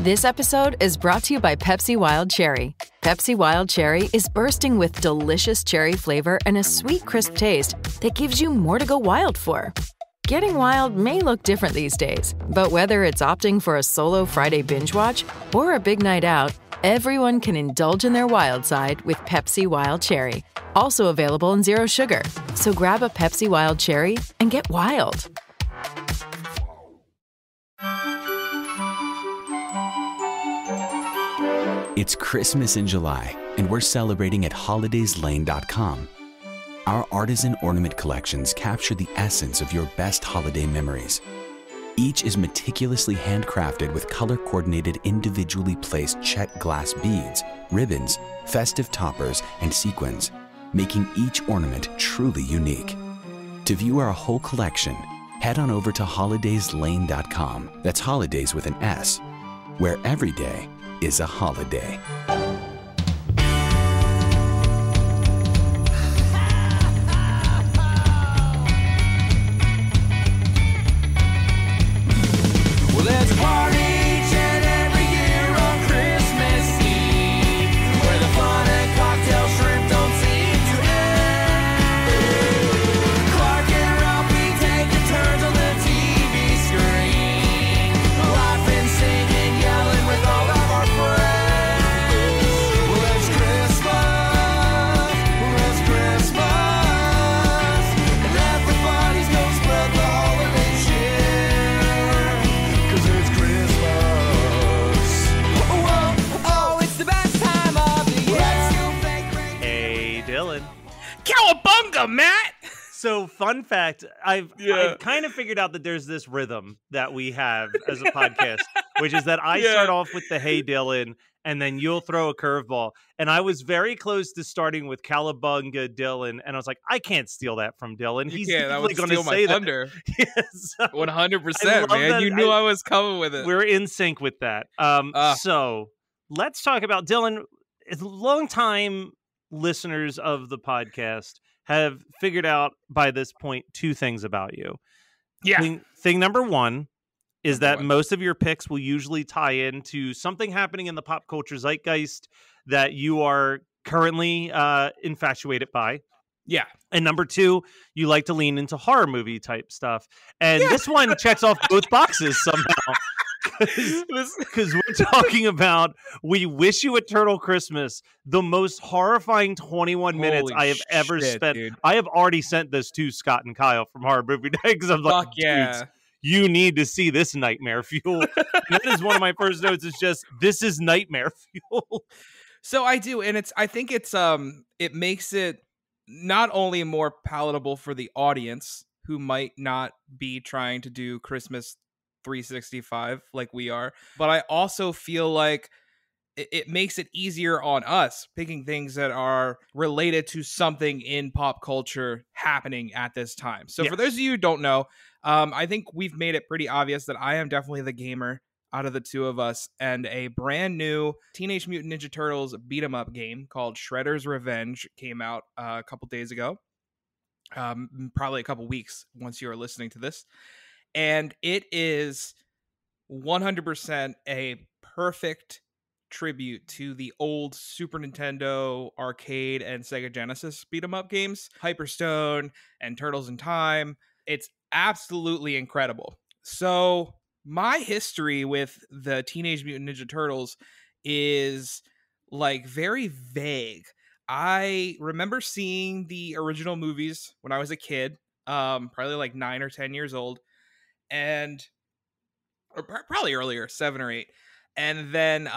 This episode is brought to you by Pepsi Wild Cherry. Pepsi Wild Cherry is bursting with delicious cherry flavor and a sweet, crisp taste that gives you more to go wild for. Getting wild may look different these days, but whether it's opting for a solo Friday binge watch or a big night out, everyone can indulge in their wild side with Pepsi Wild Cherry. Also available in Zero Sugar. So grab a Pepsi Wild Cherry and get wild. It's Christmas in July, and we're celebrating at holidayslane.com. Our artisan ornament collections capture the essence of your best holiday memories. Each is meticulously handcrafted with color-coordinated, individually placed check glass beads, ribbons, festive toppers, and sequins, making each ornament truly unique. To view our whole collection, head on over to holidayslane.com. That's holidays with an S, where every day is a holiday. Well, there's a party each and every year on Christmas Eve, where the fun and cocktail shrimp don't seem to end. Clark and Ralphie taking turns on the TV screen, laughing, singing, yelling with all of our friends. Well, it's Christmas, and everybody's gonna spread the holiday cheer, 'cause it's Christmas. Oh, it's the best time of the year. Hey, Dylan. Cowabunga, Matt! So, fun fact, I've kind of figured out that there's this rhythm that we have as a podcast, which is that I start off with the hey, Dylan, and then you'll throw a curveball. And I was very close to starting with Cowabunga, Dylan, and I was like, I can't steal that from Dylan. You He's can't. That definitely would going to steal say my thunder. that. Yes. 100%, I love man. that. You knew I was coming with it. We're in sync with that. So let's talk about Dylan. Longtime listeners of the podcast have figured out by this point two things about you. Yeah. Thing number one is Number that one. most of your picks will usually tie into something happening in the pop culture zeitgeist that you are currently infatuated by. Yeah. And number two, you like to lean into horror movie type stuff. And this one checks off both boxes somehow. Because we're talking about We Wish You a Turtle Christmas, the most horrifying 21 minutes Holy I have ever shit, spent. dude. I have already sent this to Scott and Kyle from Horror Movie Night because I'm like, Fuck yeah. dudes, you need to see this nightmare fuel. And that is one of my first notes. Is just, this is nightmare fuel. So I do, and I think it makes it not only more palatable for the audience who might not be trying to do Christmas 365 like we are, but I also feel like it makes it easier on us picking things that are related to something in pop culture happening at this time. So for those of you who don't know, I think we've made it pretty obvious that I am definitely the gamer out of the two of us, and a brand new Teenage Mutant Ninja Turtles beat 'em up game called Shredder's Revenge came out a couple days ago, probably a couple weeks once you are listening to this, and it is 100% a perfect tribute to the old Super Nintendo arcade and Sega Genesis beat 'em up games, Hyperstone and Turtles in Time. It's absolutely incredible. So my history with the Teenage Mutant Ninja Turtles is like very vague. I remember seeing the original movies when I was a kid, probably like 9 or 10 years old, or probably earlier, 7 or 8, and then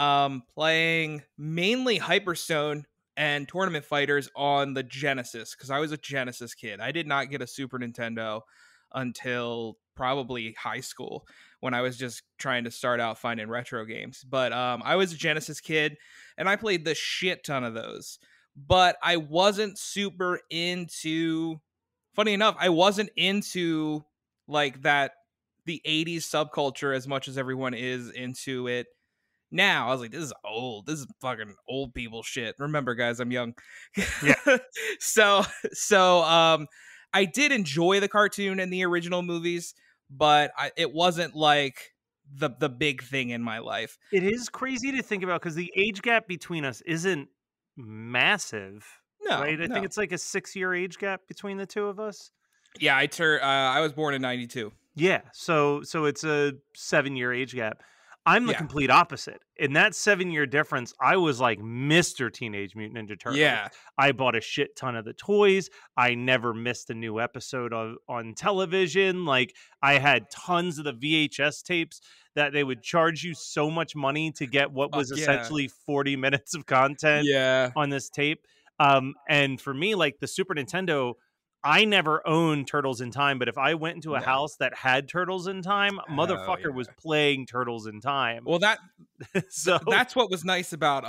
playing mainly Hyperstone and Tournament Fighters on the Genesis, because I was a Genesis kid. I did not get a Super Nintendo until probably high school, when I was just trying to start out finding retro games. But I was a Genesis kid, and I played the shit ton of those. But I wasn't super into, funny enough, I wasn't into like that, the 80s subculture as much as everyone is into it now. I was like, this is old. This is fucking old people shit. Remember, guys, I'm young. Yeah. So I did enjoy the cartoon and the original movies, but it wasn't like the big thing in my life. It is crazy to think about because the age gap between us isn't massive, No, right? I think no. it's like a 6-year age gap between the two of us. Yeah, I was born in 92. Yeah, so it's a 7-year age gap. I'm the Yeah. complete opposite. In that 7-year difference, I was like Mr. Teenage Mutant Ninja Turtles. Yeah. I bought a shit ton of the toys. I never missed a new episode on television. Like I had tons of the VHS tapes that they would charge you so much money to get what was Fuck yeah. essentially 40 minutes of content Yeah. on this tape. And for me, like the Super Nintendo, I never owned Turtles in Time, but if I went into a No. house that had Turtles in Time, Oh, motherfucker yeah. was playing Turtles in Time. Well, So that's what was nice about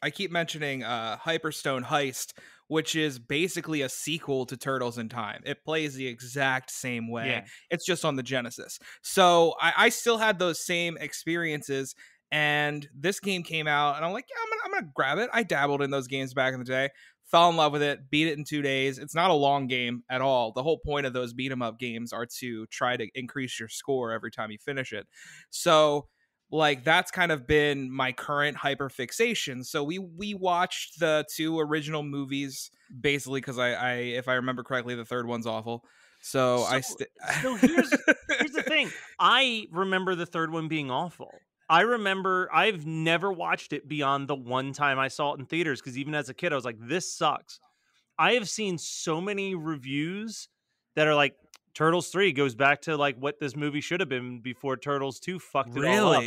I keep mentioning Hyperstone Heist, which is basically a sequel to Turtles in Time. It plays the exact same way. Yeah. It's just on the Genesis. So I still had those same experiences, and this game came out and I'm like, yeah, I'm gonna grab it. I dabbled in those games back in the day. Fell in love with it, beat it in 2 days. It's not a long game at all. The whole point of those beat 'em up games are to try to increase your score every time you finish it. So like that's kind of been my current hyper fixation. So we watched the 2 original movies basically because I if I remember correctly, the third one's awful. So so here's the thing. I remember the third one being awful. I remember I've never watched it beyond the one time I saw it in theaters because even as a kid, I was like, this sucks. I have seen so many reviews that are like, Turtles 3 goes back to like what this movie should have been before Turtles 2 fucked it all up.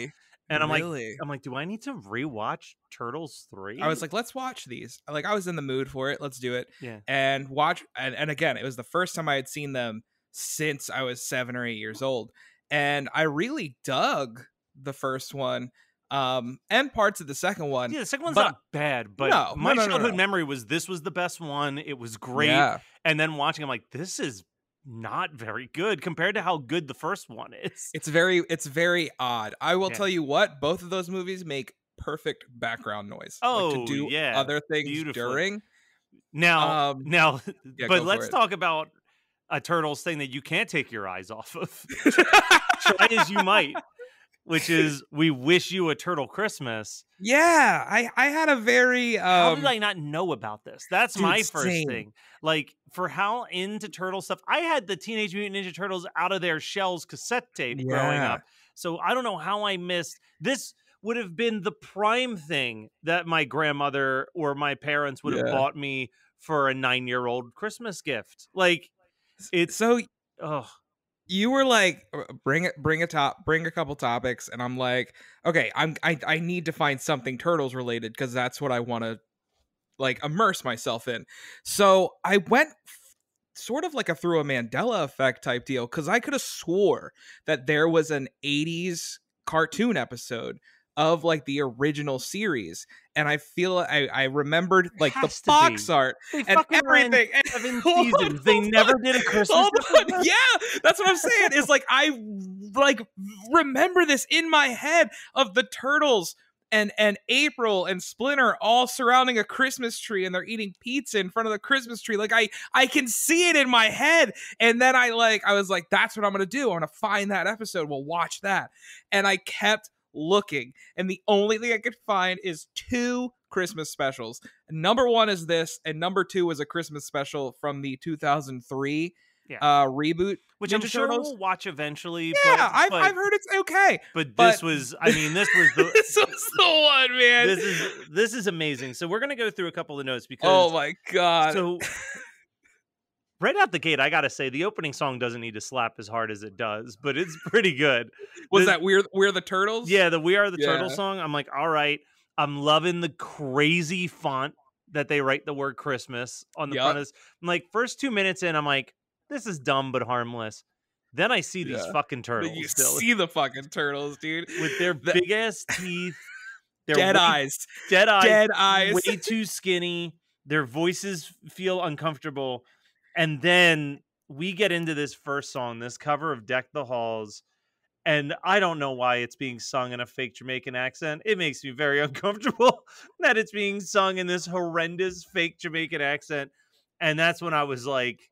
And Really? I'm like, do I need to rewatch Turtles 3? I was like, let's watch these. Like I was in the mood for it. Let's do it. yeah. And watch and again, it was the first time I had seen them since I was 7 or 8 years old. And I really dug the first one. And parts of the second one. Yeah, the second one's but not bad, but no, my no. childhood memory was this was the best one. It was great. Yeah. And then watching, I'm like, this is not very good compared to how good the first one is. It's very odd. I will Yeah. tell you what, both of those movies make perfect background noise. Like, Oh, to do yeah. other things Beautifully. during. Now, yeah, but go for let's it. talk about a Turtles thing that you can't take your eyes off of. Try as you might, which is we wish you a Turtle Christmas. Yeah, I had a very How did I not know about this? That's dude, my first same. thing. Like for how into turtle stuff, I had the Teenage Mutant Ninja Turtles out of their shells cassette tape growing Yeah. up. So I don't know how I missed this. Would have been the prime thing that my grandmother or my parents would have Yeah. bought me for a 9-year-old Christmas gift. Like it's So oh you were like, bring a couple topics, and I'm like, okay, I need to find something Turtles related because that's what I want to like immerse myself in. So I went sort of like a through a Mandela effect type deal because I could have swore that there was an 80s cartoon episode of like the original series, and I feel I remembered like the has to box be. art They and fucking ran everything. 7 Hold on, seasons. They hold never on, did a Christmas hold on. episode? Yeah, that's what I'm saying. Is like I like remember this in my head of the Turtles and April and Splinter all surrounding a Christmas tree, and they're eating pizza in front of the Christmas tree. Like I can see it in my head. And then I was like, that's what I'm gonna do. I'm gonna find that episode. We'll watch that. And I kept looking, and the only thing I could find is 2 Christmas specials. Number 1 is this, and number 2 was a Christmas special from the 2003 reboot, which Ninja I'm sure Turtles. we'll watch eventually. Yeah, but I've heard it's okay. But this was, I mean, this was the this was the one, man. this is amazing. So we're gonna go through a couple of notes because Oh my god. so right out the gate, I gotta say the opening song doesn't need to slap as hard as it does, but it's pretty good. Was The- that We're the Turtles? Yeah, the We Are the Turtle Yeah. song. I'm like, all right. I'm loving the crazy font that they write the word Christmas on the front of this. I'm like, first 2 minutes in, I'm like, this is dumb but harmless. Then I see these Yeah. fucking But turtles you still see the fucking turtles, dude. with their big ass teeth, their Dead way- eyes. dead eyes, Dead eyes. way too skinny. Their voices feel uncomfortable, and then we get into this first song, this cover of "Deck the Halls." And I don't know why it's being sung in a fake Jamaican accent. It makes me very uncomfortable that it's being sung in this horrendous fake Jamaican accent. And that's when I was like,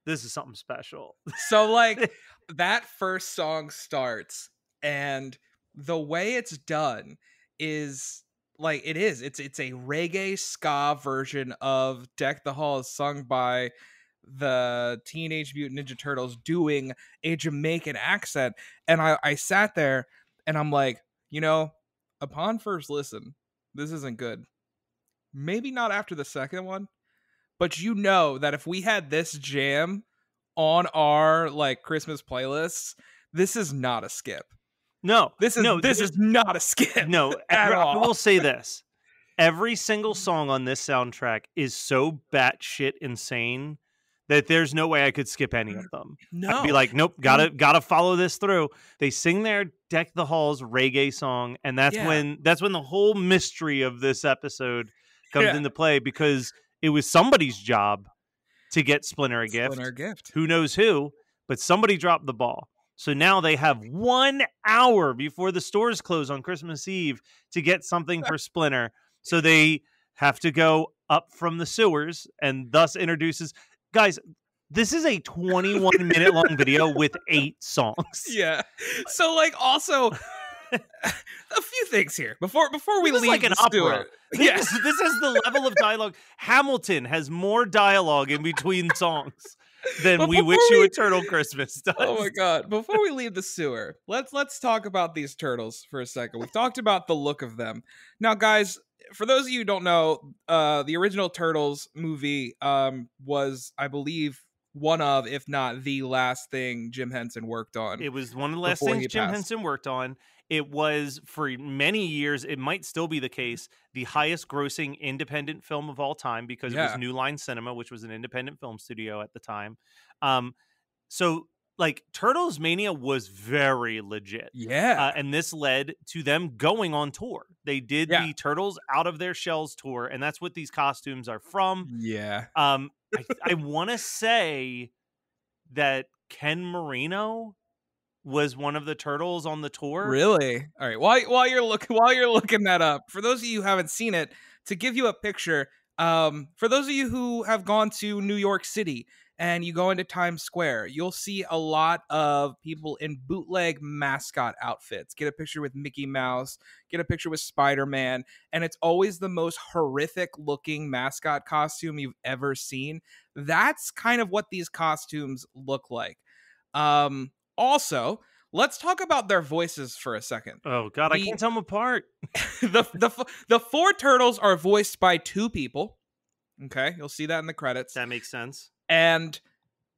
this is something special. So like that first song starts And the way it's done is like it's a reggae ska version of Deck the Halls sung by the Teenage Mutant Ninja Turtles doing a Jamaican accent. And I sat there and I'm like, upon first listen, this isn't good. Maybe not after the second one, but that if we had this jam on our like Christmas playlists, this is not a skip. No, This is not a skip. No, at all. I will say this. Every single song on this soundtrack is so batshit insane that there's no way I could skip any of them. No. I'd be like, nope, gotta follow this through. They sing their Deck the Halls reggae song, and that's when the whole mystery of this episode comes into play, because it was somebody's job to get Splinter a gift. Who knows who, but somebody dropped the ball. So now they have 1 hour before the stores close on Christmas Eve to get something for Splinter. So they have to go up from the sewers, and thus introduces... Guys, this is a 21-minute long video with 8 songs. Yeah. So, like, also... a few things here before we leave like an opera. Yes, this is the level of dialogue. Hamilton has more dialogue in between songs than We Wish You a Turtle Christmas does. Oh my god! Before we leave the sewer, let's talk about these turtles for a second. We've talked about the look of them. Now, guys, for those of you who don't know, the original Turtles movie was, I believe, one of, if not the last thing Jim Henson worked on. It was one of the last things Jim Henson worked on. It was, for many years, it might still be the case, the highest grossing independent film of all time, because it was New Line Cinema, which was an independent film studio at the time. So, like, Turtles Mania was very legit. Yeah. And this led to them going on tour. They did the Turtles Out of Their Shells tour, and that's what these costumes are from. Yeah. I want to say that Ken Marino was one of the turtles on the tour. Really? All right. While you're looking that up, for those of you who haven't seen it, to give you a picture, for those of you who have gone to New York City and you go into Times Square, you'll see a lot of people in bootleg mascot outfits. Get a picture with Mickey Mouse, get a picture with Spider-Man, and it's always the most horrific looking mascot costume you've ever seen. That's kind of what these costumes look like. Also, let's talk about their voices for a second. Oh God, I can't tell them apart. The 4 turtles are voiced by 2 people. Okay, you'll see that in the credits. That makes sense. And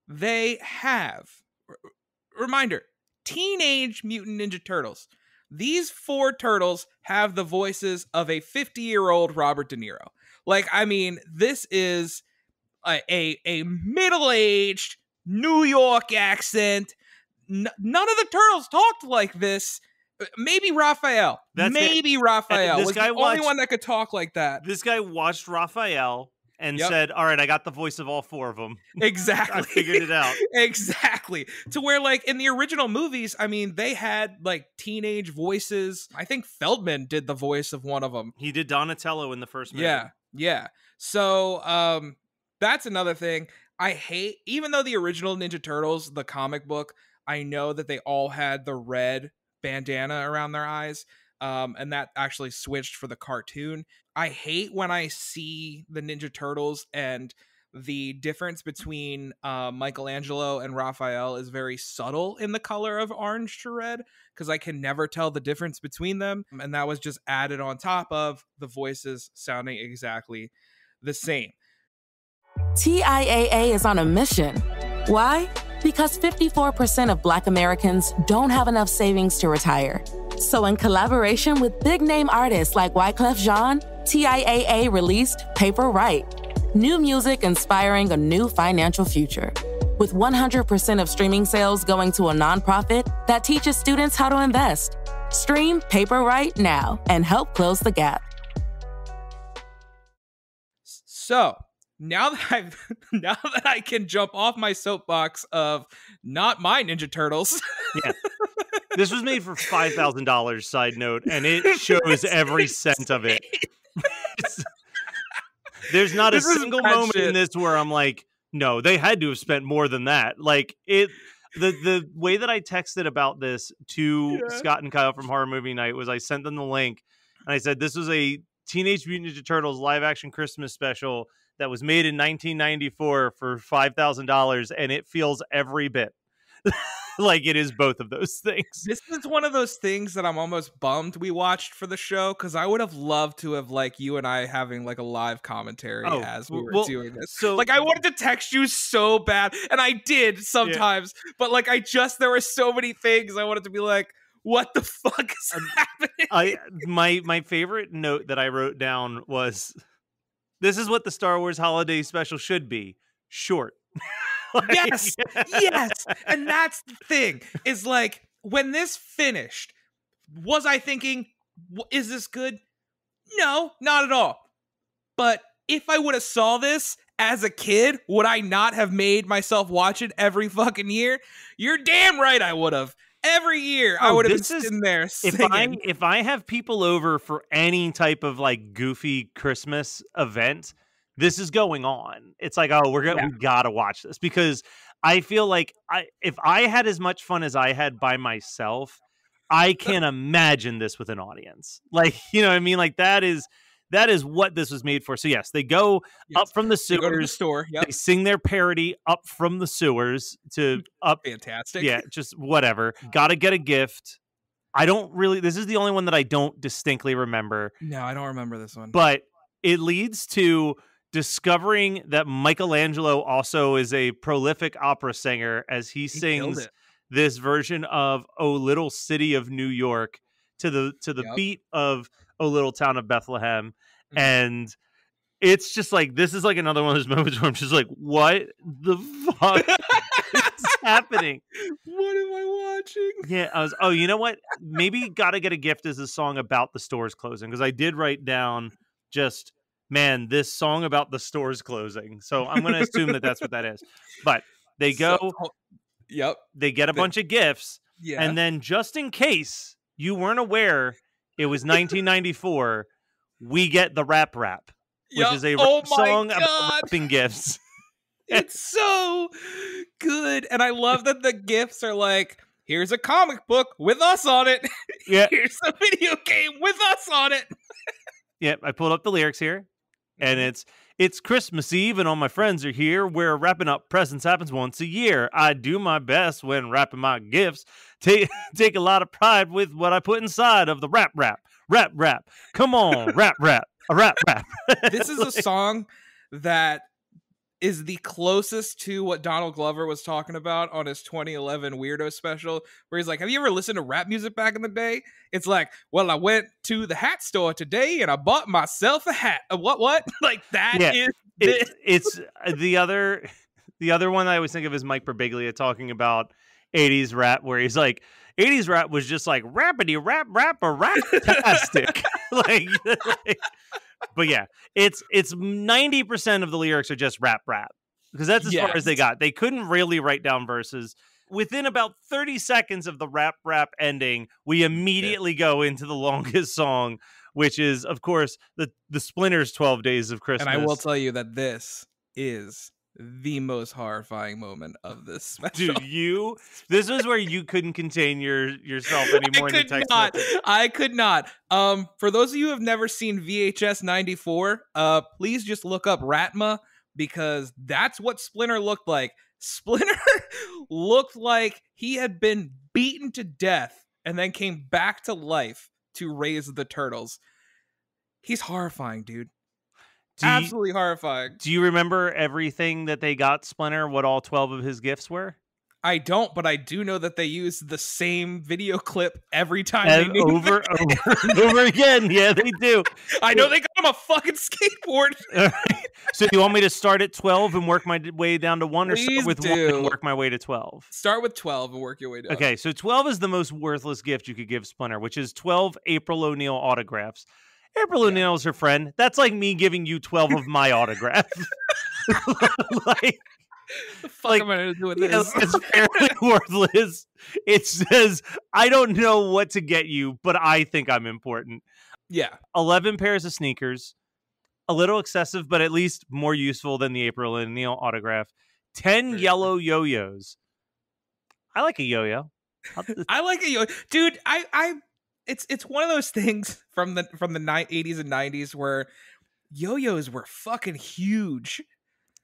they have, reminder, Teenage Mutant Ninja Turtles. These 4 turtles have the voices of a 50-year-old Robert De Niro. Like, I mean, this is a middle-aged New York accent. None of the turtles talked like this. Maybe Raphael. Raphael was the only one that could talk like that. This guy watched Raphael and said, all right, I got the voice of all 4 of them. Exactly. I figured it out. Exactly. To where, like, in the original movies, I mean, they had, like, teenage voices. I think Feldman did the voice of one of them. He did Donatello in the first movie. Yeah. So, that's another thing. I hate, even though the original Ninja Turtles, the comic book, I know that they all had the red bandana around their eyes, and that actually switched for the cartoon. I hate when I see the Ninja Turtles and the difference between Michelangelo and Raphael is very subtle in the color of orange to red, because I can never tell the difference between them. And that was just added on top of the voices sounding exactly the same. TIAA is on a mission. Why? Because 54% of Black Americans don't have enough savings to retire. So in collaboration with big-name artists like Wyclef Jean, TIAA released Paper Right, new music inspiring a new financial future. With 100% of streaming sales going to a nonprofit that teaches students how to invest. Stream Paper Right now and help close the gap. So, now that I can jump off my soapbox of not my Ninja Turtles. Yeah. This was made for $5,000, side note, and it shows every cent of it. There's not a single moment in this where I'm like, no, they had to have spent more than that. Like, The way that I texted about this to Scott and Kyle from Horror Movie Night was I sent them the link and I said, this was a Teenage Mutant Ninja Turtles live action Christmas special that was made in 1994 for $5,000, and it feels every bit like it is both of those things. This is one of those things that I'm almost bummed we watched for the show, because I would have loved to have like you and I having like a live commentary as we were doing this. So like I wanted to text you so bad, and I did sometimes, but like there were so many things I wanted to be like, what the fuck is happening? My favorite note that I wrote down was, this is what the Star Wars holiday special should be. Short. Yes. And that's the thing, is like, when this finished, was I thinking, is this good? No, not at all. But if I would have saw this as a kid, would I not have made myself watch it every fucking year? You're damn right I would have. Every year, I would have been sitting there singing. If I have people over for any type of like goofy Christmas event, this is going on. It's like, oh, we gotta watch this, because I feel like if I had as much fun as I had by myself, I can't imagine this with an audience. Like, you know what I mean? Like that is what this was made for. So yes, they go up from the sewers. They go to the store. Yep. They sing their parody up from the sewers to up. Fantastic. Yeah, just whatever. Gotta get a gift. This is the only one that I don't distinctly remember. No, I don't remember this one. But it leads to discovering that Michelangelo also is a prolific opera singer, as he sings this version of "O Little City of New York" to the beat of "O Little Town of Bethlehem." And it's just like, this is like another one of those moments where I'm just like, what the fuck is happening? What am I watching? Yeah, you know what? Maybe Gotta Get a Gift is a song about the stores closing, because I did write down just, man, this song about the stores closing. So I'm going to assume that that's what that is. But they go, they get a bunch of gifts, and then just in case you weren't aware it was 1994, we get the Rap, which is a song about wrapping gifts. It's so good. And I love that the gifts are like, here's a comic book with us on it. Yeah. Here's a video game with us on it. Yep, I pulled up the lyrics here, and it's Christmas Eve, and all my friends are here, where wrapping up presents happens once a year. I do my best when wrapping my gifts. Take a lot of pride with what I put inside of the rap. Come on, rap, a rap. This is a song that is the closest to what Donald Glover was talking about on his 2011 Weirdo special, where he's like, have you ever listened to rap music back in the day? It's like, well, I went to the hat store today and I bought myself a hat. What? Like that is it's the other one I always think of is Mike Birbiglia talking about 80s rap, where he's like, 80s rap was just like rappity rap rap-tastic. like But yeah, it's 90% of the lyrics are just rap, because that's as far as they got. They couldn't really write down verses. Within about 30 seconds of the rap ending, we immediately go into the longest song, which is, of course, the Splinters 12 Days of Christmas. And I will tell you that this is the most horrifying moment of this special. Dude, this was where you couldn't contain yourself anymore in the text message. I could not. For those of you who have never seen VHS 94, please just look up Ratma, because that's what Splinter looked like. Splinter looked like he had been beaten to death and then came back to life to raise the turtles. He's horrifying, dude. Absolutely horrifying. Do you remember everything that they got Splinter, what all 12 of his gifts were? I don't, but I do know that they use the same video clip every time. Over and over again. Yeah, they do. I know they got him a fucking skateboard. So you want me to start at 12 and work my way down to 1, or start with 1 and work my way to 12? Start with 12 and work your way down. Okay, so 12 is the most worthless gift you could give Splinter, which is 12 April O'Neil autographs. April O'Neil is her friend. That's like me giving you 12 of my autographs. The fuck am I going to do with this? It's fairly worthless. It says, I don't know what to get you, but I think I'm important. Yeah. 11 pairs of sneakers. A little excessive, but at least more useful than the April O'Neil autograph. 10 yellow yo-yos. I like a yo-yo. I like a yo, dude. It's one of those things from the 80s and 90s where yo-yos were fucking huge.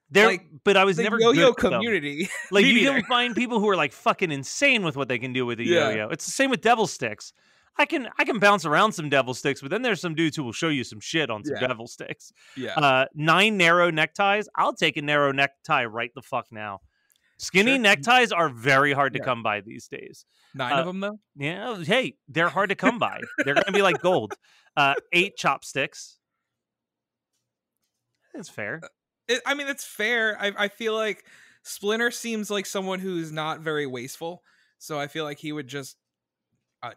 But I was the never yo-yo good with them. community. Like Me you neither. can find people who are like fucking insane with what they can do with a Yeah. yo-yo. It's the same with devil sticks. I can bounce around some devil sticks, but then there's some dudes who will show you some shit on some Yeah. devil sticks. Yeah. 9 narrow neckties. I'll take a narrow necktie right the fuck now. Skinny Sure. neckties are very hard to Yeah. come by these days. 9 of them though. Yeah, hey, they're hard to come by. They're gonna be like gold. 8 chopsticks. It's fair. I mean, it's fair. I feel like Splinter seems like someone who's not very wasteful, so I feel like he would just.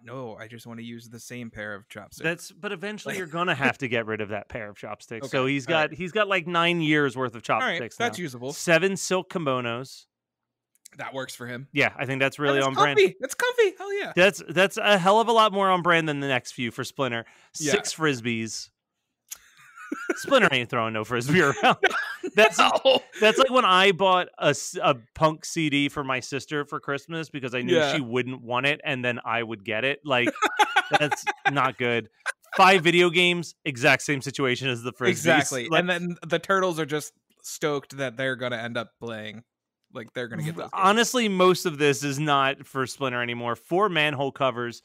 No, I just want to use the same pair of chopsticks. But eventually you're gonna have to get rid of that pair of chopsticks. Okay, So he's got like 9 years worth of All right, chopsticks. that's now. usable. 7 silk kimonos. That works for him. Yeah, I think that's really And on it's brand. comfy. It's comfy. Hell yeah. That's a hell of a lot more on brand than the next few for Splinter. Yeah. 6 frisbees. Splinter ain't throwing no frisbee around. That's No. that's like when I bought a punk CD for my sister for Christmas because I knew Yeah. she wouldn't want it, and then I would get it. Like that's not good. 5 video games, exact same situation as the frisbees. Exactly. Like, And then the turtles are just stoked that they're going to end up playing. Like they're going to get those games. honestly, most of this is not for Splinter anymore. 4 manhole covers,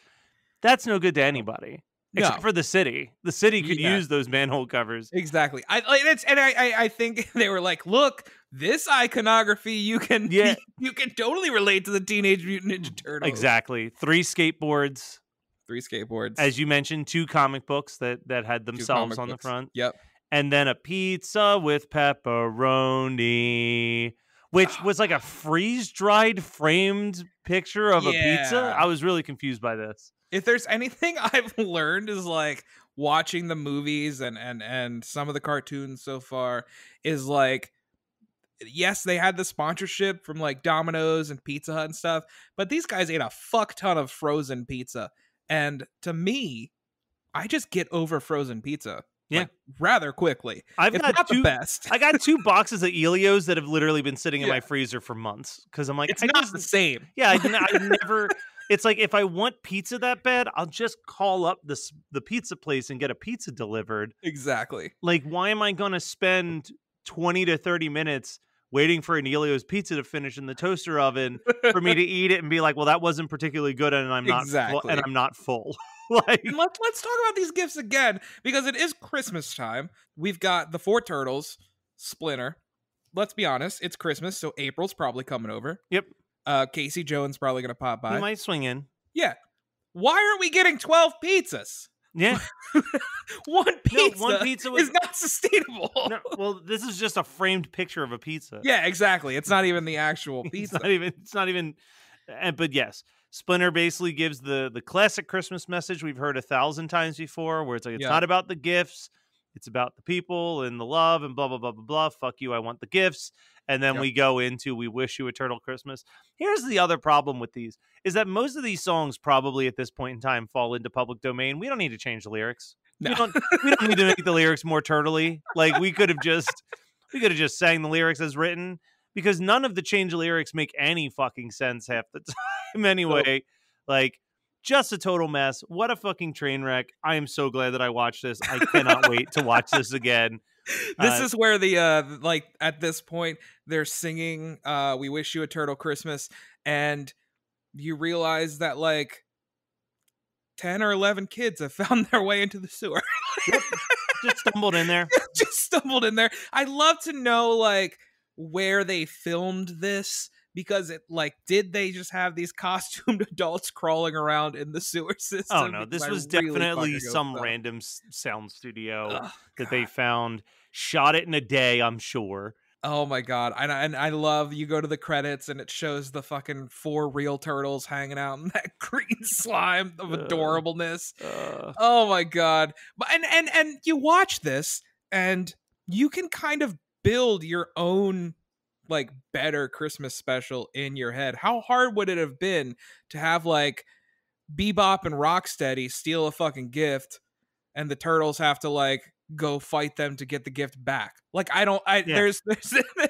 that's no good to anybody. Except No. for the city. The city could Yeah. use those manhole covers. Exactly. I think they were like, look, this iconography you can Yeah. you can totally relate to the Teenage Mutant Ninja Turtles. Exactly. 3 skateboards. 3 skateboards. As you mentioned, 2 comic books that had 2 themselves comic on books. the front. Yep. And then a pizza with pepperoni, which was like a freeze-dried framed picture of a pizza. Yeah. I was really confused by this. If there's anything I've learned is like watching the movies and some of the cartoons so far is like, yes, they had the sponsorship from like Domino's and Pizza Hut and stuff, but these guys ate a fuck ton of frozen pizza. And to me, I just get over frozen pizza. Yeah. Like, rather quickly. I've It's got not 2 the best. I got 2 boxes of Elios that have literally been sitting in Yeah. my freezer for months because I'm like, It's I not just- the same. Yeah, I never. It's like if I want pizza that bad, I'll just call up the pizza place and get a pizza delivered. Exactly. Like, why am I going to spend 20 to 30 minutes waiting for an Elio's pizza to finish in the toaster oven for me to eat it and be like, well, that wasn't particularly good, and I'm not full, Exactly. and I'm not full. Like, And let's talk about these gifts again because it is Christmas time. We've got the 4 turtles, Splinter. Let's be honest, it's Christmas, so April's probably coming over. yep, Casey Jones probably gonna pop by. he might swing in. Yeah. Why aren't we getting 12 pizzas? Yeah, One pizza, one pizza was- is not sustainable. no, well, this is just a framed picture of a pizza. Yeah, exactly. It's not even the actual pizza. It's not even. But yes, Splinter basically gives the classic Christmas message we've heard 1,000 times before, where it's like it's Yeah. not about the gifts, it's about the people and the love and blah blah blah blah blah. Fuck you, I want the gifts. And then Yep. we go into "We Wish You a Turtle Christmas." Here's the other problem with these: is that most of these songs probably at this point in time fall into public domain. We don't need to change the lyrics. No. We don't need to make the lyrics more turtley. Like we could have just sang the lyrics as written, because none of the change lyrics make any fucking sense half the time anyway. Like, just a total mess. What a fucking train wreck. I am so glad that I watched this. I cannot wait to watch this again. This is where the like at this point they're singing "We Wish You a Turtle Christmas," and you realize that like 10 or 11 kids have found their way into the sewer. Just stumbled in there. Just stumbled in there. I'd love to know like where they filmed this, because it like, did they just have these costumed adults crawling around in the sewer system? Oh no, this Because I was really definitely fucking hope some so. random sound studio Ugh, that they found, shot it in a day, I'm sure. Oh my god. And I love, you go to the credits and it shows the fucking 4 real turtles hanging out in that green slime of adorableness. Oh my god. But and you watch this and you can kind of build your own like better Christmas special in your head. How hard would it have been to have like Bebop and Rocksteady steal a fucking gift and the turtles have to like go fight them to get the gift back. Like there's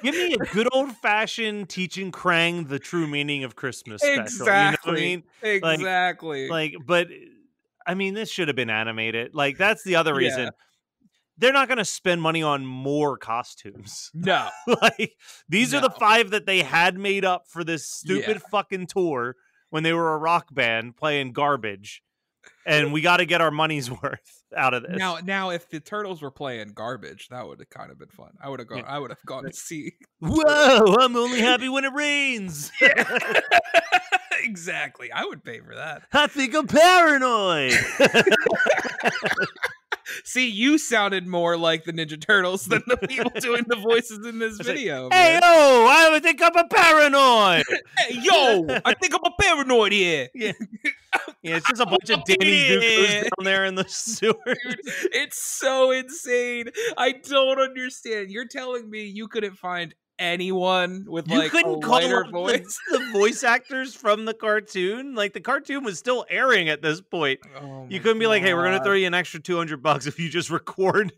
give me a good old fashioned teaching Krang the true meaning of Christmas special. Exactly. You know what I mean? Exactly. But I mean, this should have been animated. Like, that's the other reason. They're not going to spend money on more costumes. No. Like, these are the 5 that they had made up for this stupid fucking tour when they were a rock band playing garbage. And we got to get our money's worth out of this. Now, if the Turtles were playing garbage, that would have kind of been fun. I would have gone. I would have gone to see. Whoa! I'm only happy when it rains. Exactly. I would pay for that. I think I'm paranoid. See, you sounded more like the Ninja Turtles than the people doing the voices in this video. Hey, yo, I think I'm a paranoid. Hey, yo, I think I'm a paranoid here. Yeah, it's just a bunch of Danny Zuko's down there in the sewer. Dude, it's so insane. I don't understand. You're telling me you couldn't find anyone with you like couldn't a call lighter voice? the voice actors from the cartoon? Like, the cartoon was still airing at this point. You couldn't be like, hey, we're going to throw you an extra $200 if you just record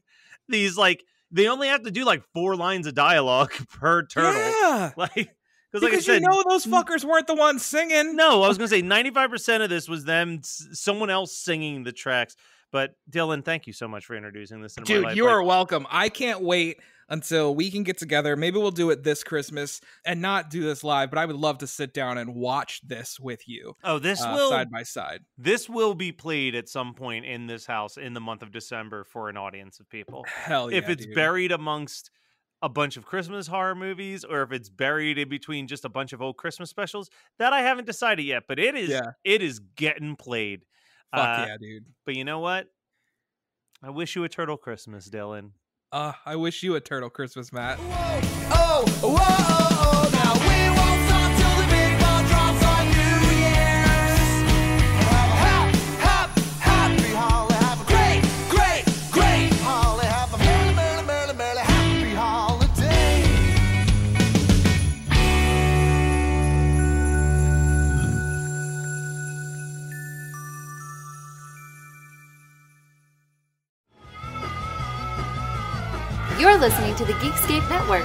these. Like, they only have to do like 4 lines of dialogue per turtle. Yeah. Because like I said, those fuckers weren't the ones singing. No, I was going to say 95% of this was them, someone else singing the tracks. But Dylan, thank you so much for introducing this into my life. Dude, you are welcome. I can't wait until we can get together. Maybe we'll do it this Christmas and not do this live, but I would love to sit down and watch this with you. Oh, this will side by side. This will be played at some point in this house in the month of December for an audience of people. Hell yeah, if it's buried amongst a bunch of Christmas horror movies, or if it's buried in between just a bunch of old Christmas specials, that I haven't decided yet. But it is getting played. Fuck yeah, dude. But you know what? I wish you a turtle Christmas, Dylan. I wish you a turtle Christmas, Matt. Whoa, whoa, oh, now we won't stop till the big ball drops on New Year's. Have a happy holiday. Have a great, great, great holiday. Have a merry happy holiday. You're listening to the Geekscape Network.